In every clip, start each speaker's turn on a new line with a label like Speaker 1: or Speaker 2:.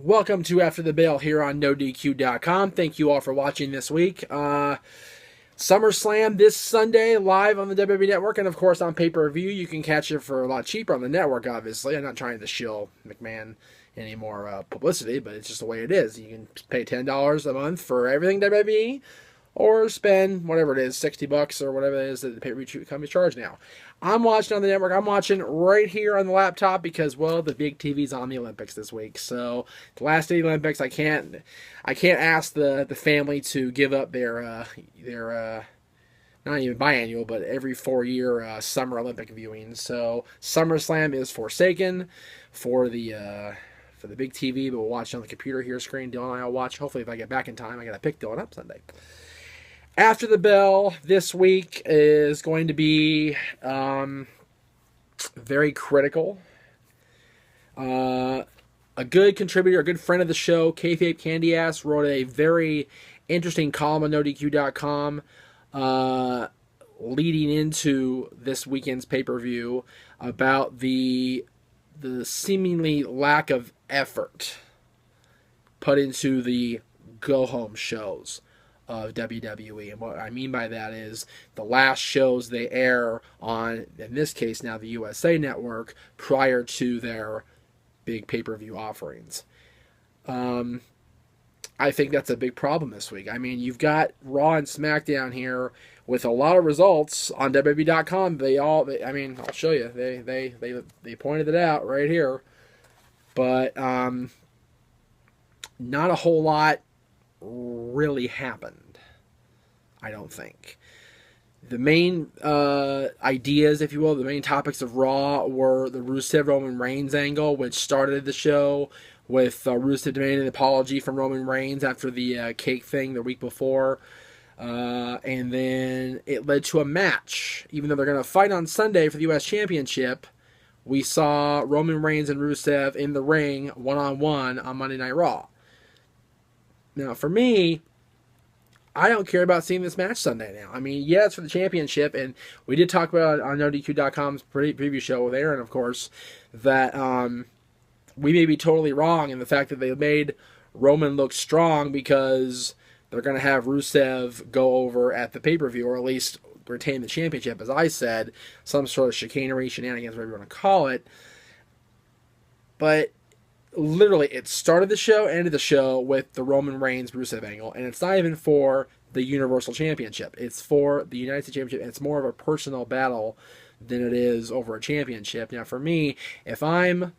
Speaker 1: Welcome to After the Bell here on NoDQ.com. Thank you all for watching this week. SummerSlam this Sunday live on the WWE Network, and of course on pay-per-view. You can catch it for a lot cheaper on the network, obviously. I'm not trying to shill McMahon any more publicity, but it's just the way it is. You can pay $10 a month for everything WWE, or spend whatever it is, $60 or whatever it is that the pay-per-view companies charge now. I'm watching on the network. I'm watching right here on the laptop because, well, the big TV's on the Olympics this week. So the last day of the Olympics, I can't ask the family to give up their not even biannual, but every 4-year summer Olympic viewing. So SummerSlam is forsaken for the big TV, but we'll watch it on the computer here screen. Dylan and I will watch. Hopefully, if I get back in time, I got to pick Dylan up Sunday. After the Bell this week is going to be very critical. A good contributor, a good friend of the show, Kayfabe Candy Ass, wrote a very interesting column on NoDQ.com leading into this weekend's pay-per-view about the seemingly lack of effort put into the go-home shows of WWE. And what I mean by that is the last shows they air on, in this case now, the USA Network prior to their big pay-per-view offerings. I think that's a big problem this week. I mean, you've got Raw and SmackDown here with a lot of results on WWE.com. I'll show you. They pointed it out right here. But not a whole lot really happened, I don't think. The main ideas, if you will, the main topics of Raw were the Rusev Roman Reigns angle, which started the show with Rusev demanding an apology from Roman Reigns after the cake thing the week before. And then it led to a match. Even though they're going to fight on Sunday for the U.S. Championship, we saw Roman Reigns and Rusev in the ring one-on-one on Monday Night Raw. Now, for me, I don't care about seeing this match Sunday now. I mean, yeah, it's for the championship, and we did talk about it on NoDQ.com's preview show with Aaron, of course, that we may be totally wrong in the fact that they made Roman look strong because they're going to have Rusev go over at the pay-per-view, or at least retain the championship, as I said, some sort of chicanery, shenanigans, whatever you want to call it. But literally, it started the show, ended the show with the Roman Reigns Rusev angle, and it's not even for the Universal Championship. It's for the United States Championship, and it's more of a personal battle than it is over a championship. Now, for me, if I'm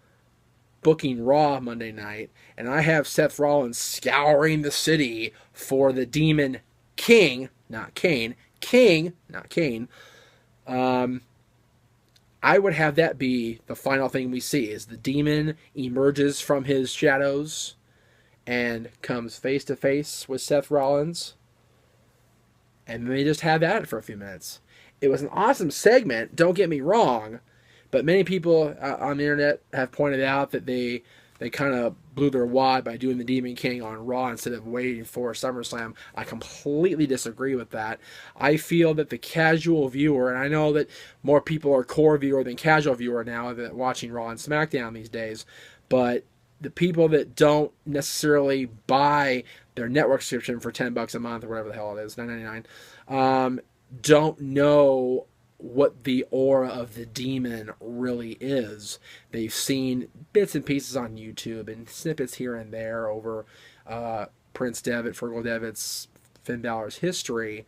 Speaker 1: booking Raw Monday night, and I have Seth Rollins scouring the city for the Demon King, not Kane, King, not Kane, I would have that be the final thing we see, is the demon emerges from his shadows and comes face to face with Seth Rollins, and they just have at it for a few minutes. It was an awesome segment, don't get me wrong, but many people on the internet have pointed out that they kind of blew their wad by doing the Demon King on Raw instead of waiting for SummerSlam. I completely disagree with that. I feel that the casual viewer, and I know that more people are core viewer than casual viewer now that watching Raw and SmackDown these days, but the people that don't necessarily buy their network subscription for $10 a month or whatever the hell it is, $9.99, don't know what the aura of the demon really is. They've seen bits and pieces on YouTube and snippets here and there over Prince Devitt, Fergal Devitt's, Finn Balor's history,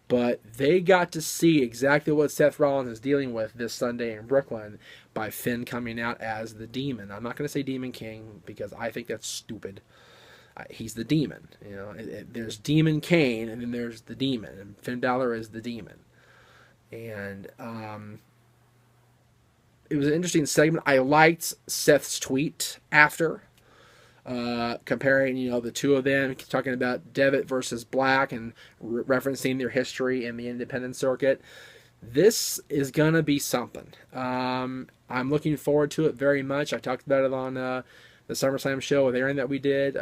Speaker 1: but they got to see exactly what Seth Rollins is dealing with this Sunday in Brooklyn by Finn coming out as the demon. I'm not going to say Demon King because I think that's stupid. He's the demon. You know, there's Demon Kane and then there's the demon, and Finn Balor is the demon. And it was an interesting segment. I liked Seth's tweet after, comparing, the two of them, talking about Devitt versus Black and referencing their history in the independent circuit. This is going to be something. I'm looking forward to it very much. I talked about it on the SummerSlam show with Aaron that we did.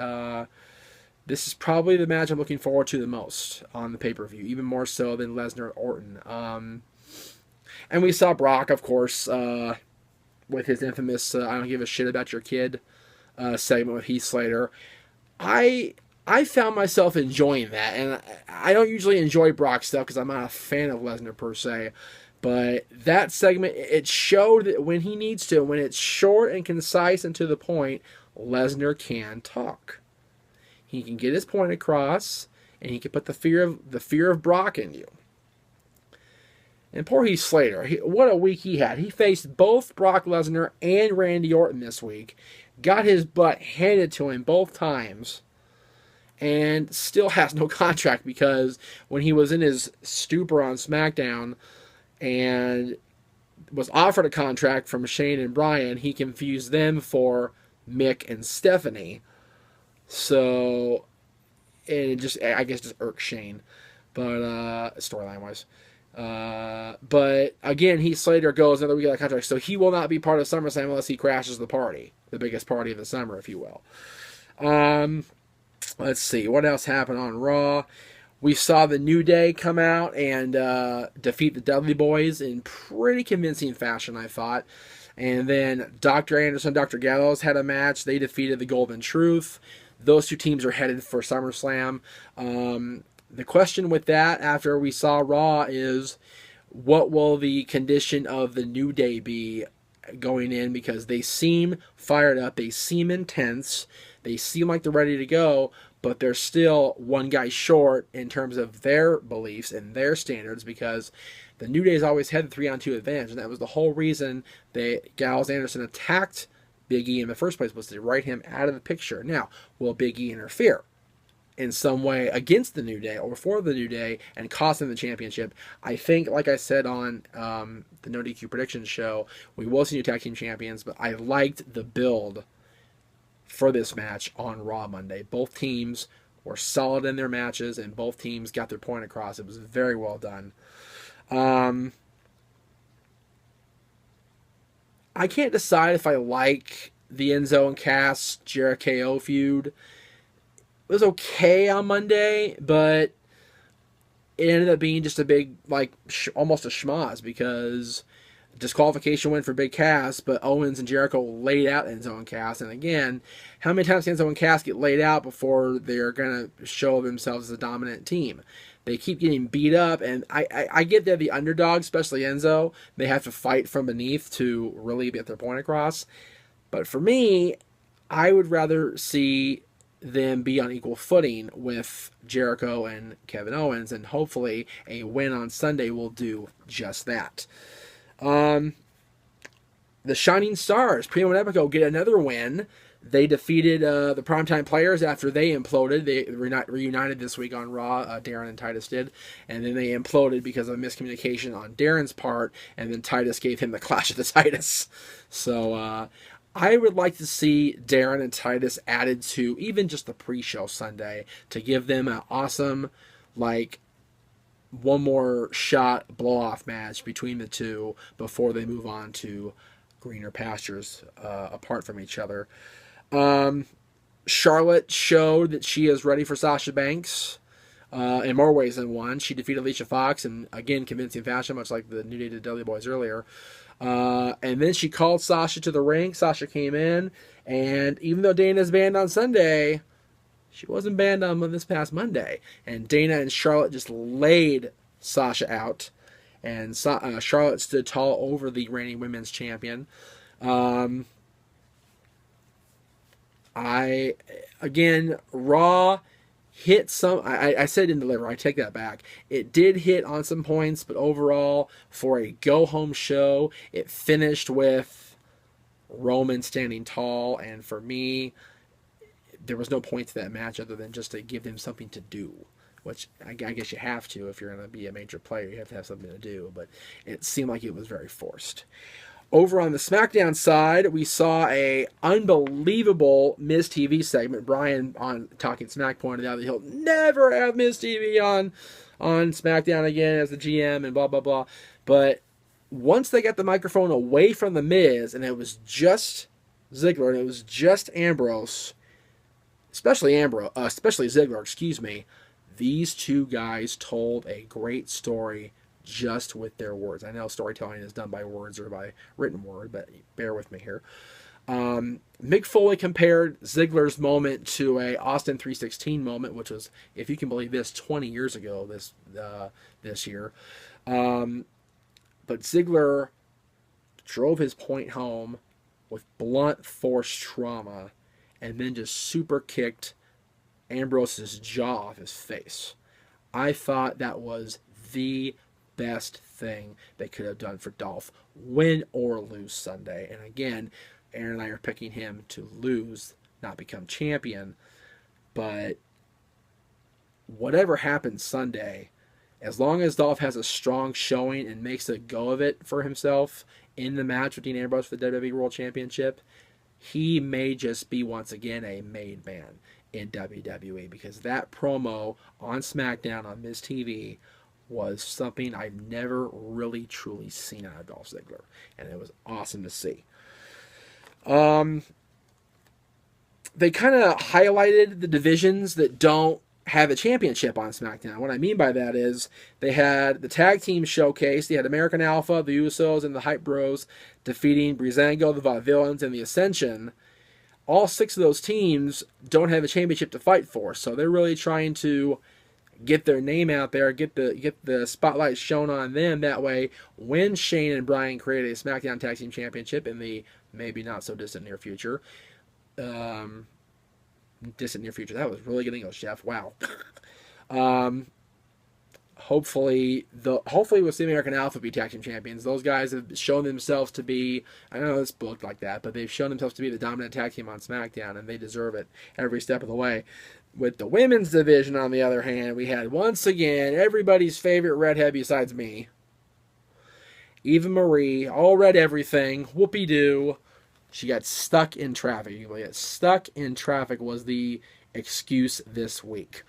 Speaker 1: This is probably the match I'm looking forward to the most on the pay-per-view, even more so than Lesnar Orton. And we saw Brock, of course, with his infamous I don't give a shit about your kid segment with Heath Slater. I I found myself enjoying that, and I don't usually enjoy Brock stuff because I'm not a fan of Lesnar per se. But that segment, it showed that when he needs to, when it's short and concise and to the point, Lesnar can talk. He can get his point across, and he can put the fear of Brock in you. And poor Heath Slater, what a week he had. He faced both Brock Lesnar and Randy Orton this week, got his butt handed to him both times, and still has no contract because when he was in his stupor on SmackDown and was offered a contract from Shane and Bryan, he confused them for Mick and Stephanie. So, and it just, I guess, just irked Shane, but storyline wise. But again, Heath Slater goes another week of that contract, so he will not be part of SummerSlam unless he crashes the party, the biggest party of the summer, if you will. Let's see what else happened on Raw. We saw the New Day come out and defeat the Dudley Boys in pretty convincing fashion, I thought. And then Dr. Anderson, Dr. Gallows had a match. They defeated the Golden Truth. Those two teams are headed for SummerSlam. The question with that, after we saw Raw, is what will the condition of the New Day be going in? Because they seem fired up. They seem intense. They seem like they're ready to go, but they're still one guy short in terms of their beliefs and their standards, because the New Day's always had the 3-on-2 advantage, and that was the whole reason Gallows Anderson attacked Big E in the first place, was to write him out of the picture. Now, will Big E interfere in some way against the New Day or for the New Day and cost them the championship? I think, like I said on the No DQ Predictions show, we will see new tag team champions, but I liked the build for this match on Raw Monday. Both teams were solid in their matches, and both teams got their point across. It was very well done. I can't decide if I like the Enzo and Cass Jeri-ko feud. It was okay on Monday, but it ended up being just a big, almost a schmoz, because disqualification win for Big Cass, but Owens and Jericho laid out Enzo and Cass. And again, how many times can Enzo and Cass get laid out before they're going to show themselves as a dominant team? They keep getting beat up, and I get they're the underdog, especially Enzo. They have to fight from beneath to really get their point across. But for me, I would rather see them be on equal footing with Jericho and Kevin Owens, and hopefully a win on Sunday will do just that. The Shining Stars, Primo and Epico, get another win. They defeated the Primetime Players after they imploded. They reunited this week on Raw. Darren and Titus did. And then they imploded because of miscommunication on Darren's part. And then Titus gave him the Clash of the Titus. So I would like to see Darren and Titus added to even just the pre-show Sunday to give them an awesome, one more shot blow-off match between the two before they move on to greener pastures apart from each other. Charlotte showed that she is ready for Sasha Banks in more ways than one. She defeated Alicia Fox in, again, convincing fashion, much like the New Day did Dudley Boys earlier. And then she called Sasha to the ring. Sasha came in, and even though Dana's banned on Sunday, she wasn't banned on this past Monday. And Dana and Charlotte just laid Sasha out, and Charlotte stood tall over the reigning women's champion. Raw hit some. I said didn't deliver. I take that back. It did hit on some points, but overall, for a go-home show, it finished with Roman standing tall. And for me, there was no point to that match other than just to give them something to do, which I guess you have to if you're going to be a major player. You have to have something to do, but it seemed like it was very forced. Over on the SmackDown side, we saw a unbelievable Miz TV segment. Brian, on Talking Smack, pointed out that he'll never have Miz TV on SmackDown again as the GM and blah, blah, blah. But once they got the microphone away from the Miz, and it was just Ziggler, and it was just Ambrose, especially Ziggler, these two guys told a great story just with their words. I know storytelling is done by words or by written word, but bear with me here. Mick Foley compared Ziggler's moment to a Austin 316 moment, which was, if you can believe this, 20 years ago this year. But Ziggler drove his point home with blunt force trauma and then just super kicked Ambrose's jaw off his face. I thought that was the best thing they could have done for Dolph, win or lose Sunday. And again, Aaron and I are picking him to lose, not become champion. But whatever happens Sunday, as long as Dolph has a strong showing and makes a go of it for himself in the match with Dean Ambrose for the WWE World Championship, he may just be once again a made man in WWE, because that promo on SmackDown on Miz TV was something I've never really truly seen out of Dolph Ziggler, and it was awesome to see. They kind of highlighted the divisions that don't have a championship on SmackDown. What I mean by that is they had the tag team showcase. They had American Alpha, the Usos, and the Hype Bros defeating Breezango, the Vaudevillains, and the Ascension. All 6 of those teams don't have a championship to fight for, so they're really trying to get their name out there, get the spotlight shown on them. That way, when Shane and Bryan create a SmackDown Tag Team Championship in the maybe not so distant near future, that was really good English, Jeff. Wow. Hopefully we'll see American Alpha be tag team champions. Those guys have shown themselves to be, I know it's booked like that, but they've shown themselves to be the dominant tag team on SmackDown, and they deserve it every step of the way. With the women's division, on the other hand, we had, once again, everybody's favorite redhead besides me, Eva Marie, all read everything, whoopee-doo. She got stuck in traffic. You believe it? Stuck in traffic was the excuse this week.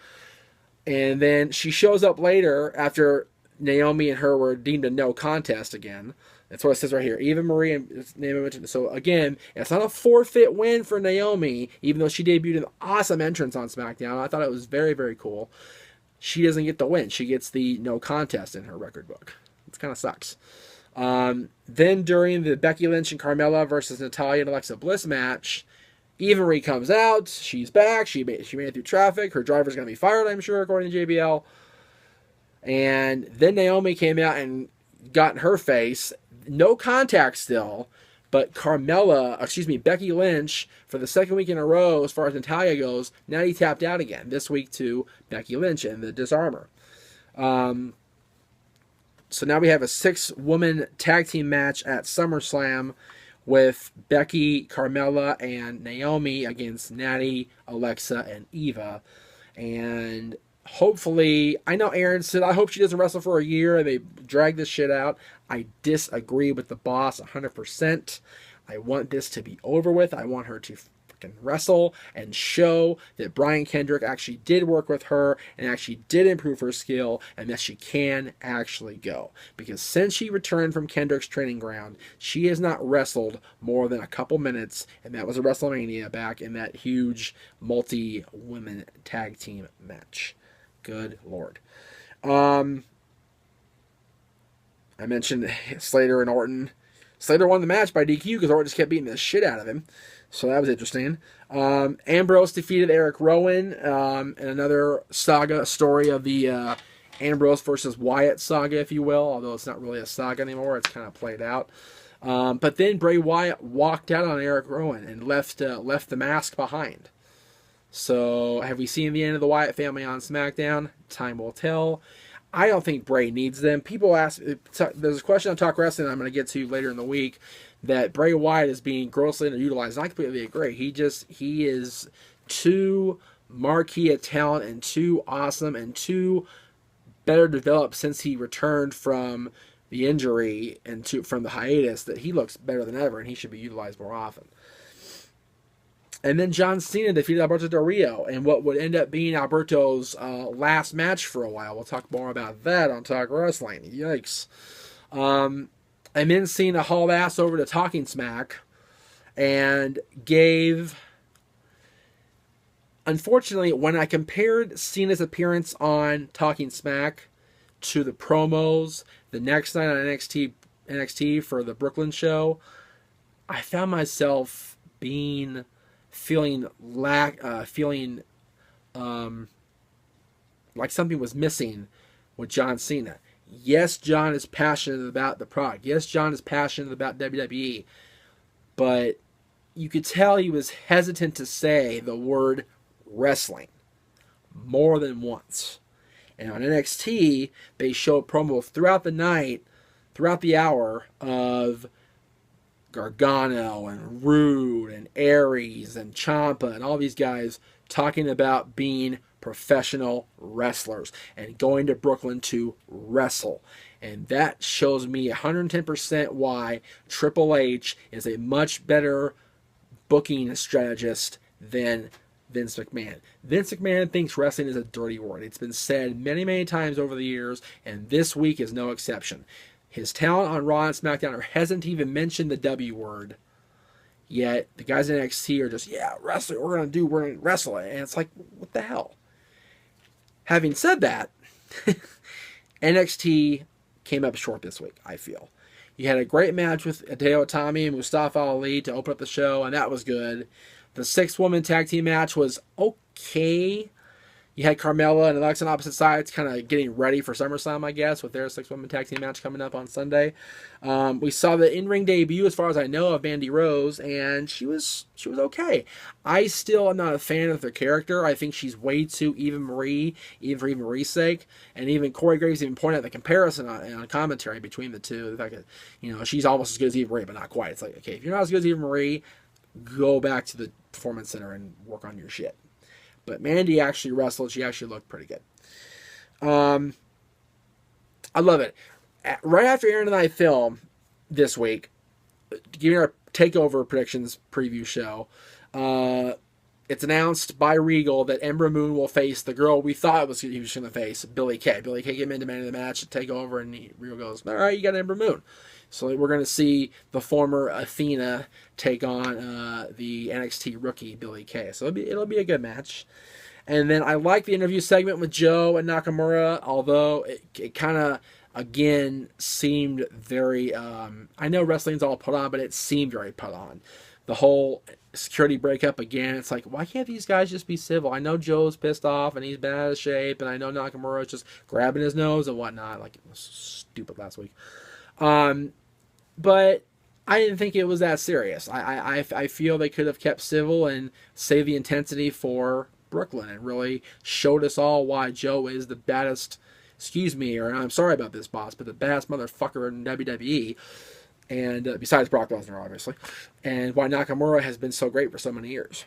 Speaker 1: And then she shows up later after Naomi and her were deemed a no contest again. That's what it says right here. Eva Marie and Naomi mentioned. So again, it's not a forfeit win for Naomi, even though she debuted an awesome entrance on SmackDown. I thought it was very, very cool. She doesn't get the win. She gets the no contest in her record book. It kind of sucks. Then during the Becky Lynch and Carmella versus Natalya and Alexa Bliss match, Eva Marie comes out. She's back. She made it through traffic. Her driver's going to be fired, I'm sure, according to JBL. And then Naomi came out and got in her face. No contact still, but Becky Lynch, for the second week in a row, as far as Natalya goes, now he tapped out again. This week to Becky Lynch and the Disarmer. So now we have a 6-woman tag team match at SummerSlam with Becky, Carmella, and Naomi against Natty, Alexa, and Eva. And hopefully, I know Aaron said, I hope she doesn't wrestle for a year and they drag this shit out. I disagree with the boss 100%. I want this to be over with. I want her to freaking wrestle and show that Brian Kendrick actually did work with her and actually did improve her skill and that she can actually go. Because since she returned from Kendrick's training ground, she has not wrestled more than a couple minutes, and that was a WrestleMania back in that huge multi-women tag team match. Good Lord. I mentioned Slater and Orton. Slater won the match by DQ because Orton just kept beating the shit out of him. So that was interesting. Ambrose defeated Eric Rowan in another story of the Ambrose versus Wyatt saga, if you will. Although it's not really a saga anymore. It's kind of played out. But then Bray Wyatt walked out on Eric Rowan and left the mask behind. So have we seen the end of the Wyatt family on SmackDown? Time will tell. I don't think Bray needs them. People ask, there's a question on Talk Wrestling I'm going to get to later in the week, that Bray Wyatt is being grossly underutilized. And I completely agree. He is too marquee a talent and too awesome and too better developed since he returned from the injury and from the hiatus, that he looks better than ever and he should be utilized more often. And then John Cena defeated Alberto Del Rio in what would end up being Alberto's last match for a while. We'll talk more about that on Talk Wrestling. Yikes. And then Cena hauled ass over to Talking Smack and gave... Unfortunately, when I compared Cena's appearance on Talking Smack to the promos the next night on NXT for the Brooklyn show, I found myself feeling like something was missing with John Cena. Yes, John is passionate about the product. Yes, John is passionate about WWE. But you could tell he was hesitant to say the word wrestling more than once. And on NXT, they showed promos throughout the night, throughout the hour, of Gargano and Rude and Aries and Ciampa and all these guys talking about being professional wrestlers and going to Brooklyn to wrestle. And that shows me 110% why Triple H is a much better booking strategist than Vince McMahon. Vince McMahon thinks wrestling is a dirty word. It's been said many, many times over the years, and this week is no exception. His talent on Raw and SmackDown hasn't even mentioned the W word. Yet the guys in NXT are just, yeah, wrestling, we're going to wrestle it. And it's like, what the hell? Having said that, NXT came up short this week, I feel. You had a great match with Hideo Itami and Mustafa Ali to open up the show, and that was good. The 6-woman tag team match was okay. You had Carmella and Alexa on opposite sides kind of getting ready for SummerSlam, I guess, with their 6-woman tag team match coming up on Sunday. We saw the in-ring debut, as far as I know, of Mandy Rose, and she was okay. I still am not a fan of their character. I think she's way too Eva Marie, even for Eva Marie's sake. And even Corey Graves even pointed out the comparison on commentary between the two. The fact that, she's almost as good as Eva Marie, but not quite. It's like, okay, if you're not as good as Eva Marie, go back to the Performance Center and work on your shit. But Mandy actually wrestled. She actually looked pretty good. I love it. Right after Aaron and I film this week, giving our Takeover predictions preview show, it's announced by Regal that Ember Moon will face the girl we thought he was going to face, Billie Kay. Billie Kay came in demanding the match to take over, and Regal goes, all right, you got Ember Moon. So we're going to see the former Athena take on the NXT rookie Billie Kay. So it'll be a good match. And then I like the interview segment with Joe and Nakamura, although it kind of, again, seemed very... I know wrestling's all put on, but it seemed very put on. The whole security breakup again, it's like, why can't these guys just be civil? I know Joe's pissed off and he's been out of shape, and I know Nakamura's just grabbing his nose and whatnot. Like, it was stupid last week. But I didn't think it was that serious. I feel they could have kept civil and saved the intensity for Brooklyn and really showed us all why Joe is the baddest, or I'm sorry about this, boss, but the baddest motherfucker in WWE, and besides Brock Lesnar, obviously, and why Nakamura has been so great for so many years.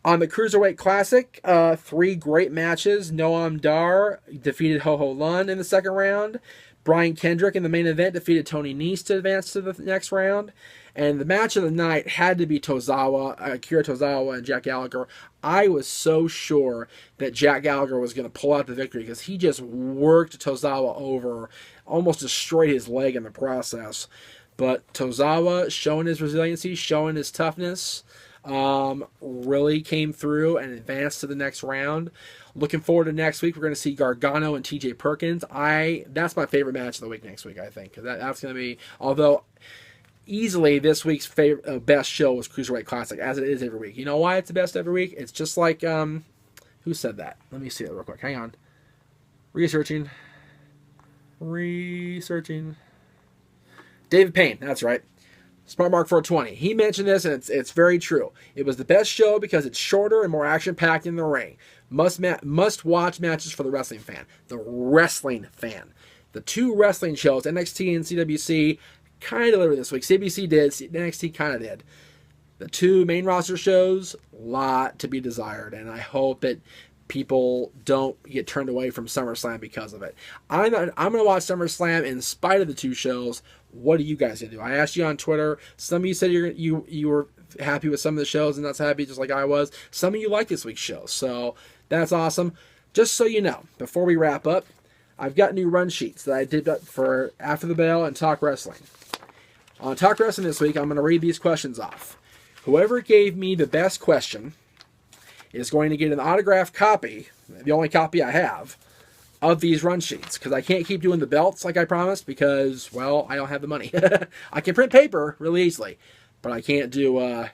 Speaker 1: On the Cruiserweight Classic, 3 great matches. Noam Dar defeated Ho-Ho Lun in the second round. Brian Kendrick in the main event defeated Tony Nese to advance to the next round. And the match of the night had to be Akira Tozawa and Jack Gallagher. I was so sure that Jack Gallagher was going to pull out the victory because he just worked Tozawa over, almost destroyed his leg in the process. But Tozawa, showing his resiliency, showing his toughness, really came through and advanced to the next round. Looking forward to next week. We're going to see Gargano and TJ Perkins. That's my favorite match of the week next week, I think. That's going to be, although easily this week's best show was Cruiserweight Classic, as it is every week. You know why it's the best every week? It's just like, who said that? Let me see it real quick. Hang on. Researching. David Payne, that's right. Smart Mark 420. He mentioned this, and it's very true. It was the best show because it's shorter and more action-packed in the ring. Must-watch matches for the wrestling fan. The wrestling fan. The 2 wrestling shows, NXT and CWC, kind of delivered this week. CBC did. NXT kind of did. The 2 main roster shows, lot to be desired, and I hope that people don't get turned away from SummerSlam because of it. I'm going to watch SummerSlam in spite of the 2 shows. What are you guys going to do? I asked you on Twitter. Some of you said you were happy with some of the shows and not so happy, just like I was. Some of you like this week's show, so that's awesome. Just so you know, before we wrap up, I've got new run sheets that I did for After the Bell and Talk Wrestling. On Talk Wrestling this week, I'm going to read these questions off. Whoever gave me the best question is going to get an autographed copy, the only copy I have, of these run sheets. Because I can't keep doing the belts like I promised because, well, I don't have the money. I can print paper really easily. but I can't do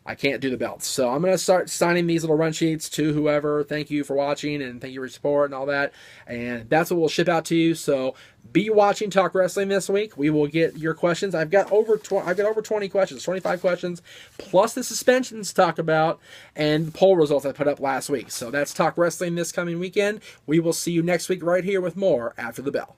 Speaker 1: the belts. So I'm going to start signing these little run sheets to whoever. Thank you for watching, and thank you for your support and all that. And that's what we'll ship out to you. So be watching Talk Wrestling this week. We will get your questions. I've got over 20 questions, 25 questions, plus the suspensions to talk about and the poll results I put up last week. So that's Talk Wrestling this coming weekend. We will see you next week right here with more after the bell.